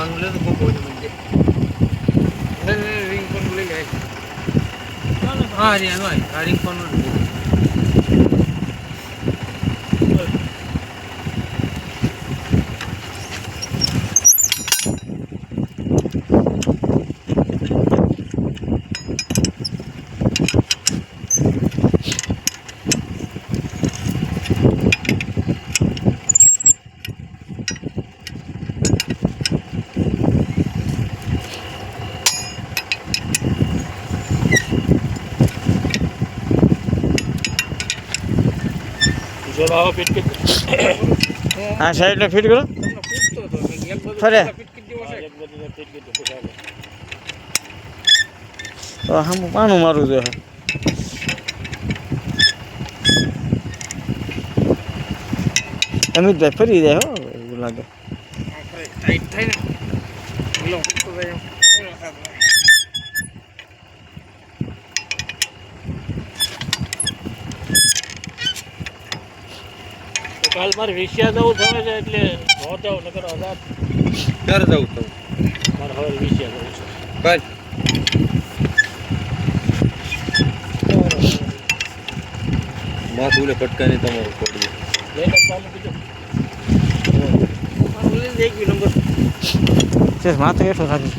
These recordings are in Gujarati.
આનું લે તો બહુ બહુ મંજે રિંગ કોણ લઈ લે હા રે આ રિંગ કોણ જોડાવો ફિટ કે આ સાઈડ ને ફિટ કરો ફરે તો હમ પાણું મારું છે અમિતભાઈ ફરી જાય હો એવું લાગે ટાઈટ થાય ને લો તો જાય કાલ મારે વિશ્યા જવું થવે છે એટલે નો જાવ નકર આઝાદ ઘર જવું તો મારે હવે વિશ્યા જવું છે કઈ માથું લે પટકાની તમારું પડી લઈને પાલું કીધું એક બી નંબર છે માથું એટલું રાખી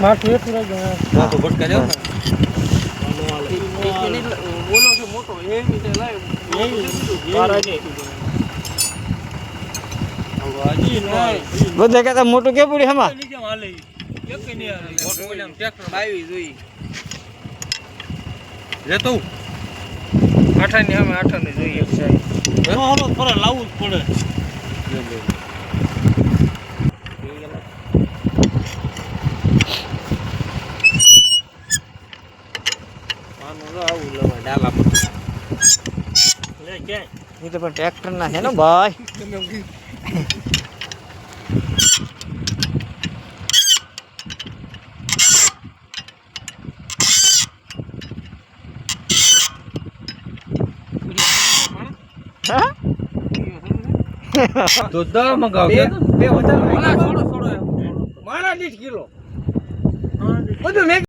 માથું એટલું રાખજો માથું પટકા લેવો બોલો છે મોટો એ રીતે લાવ બધા કહેતા મોટું કે પડી હમા લેતો આઠાની અમે આઠાની જોઈએ લાવવું જ પડે આવું લેવાય ડાલા લે ક્યાંય એ તો પણ ટ્રેક્ટર ના છે ને ભાઈ તો દા મગાવ બે વધારે છોડો મારા 20 કિલો બધું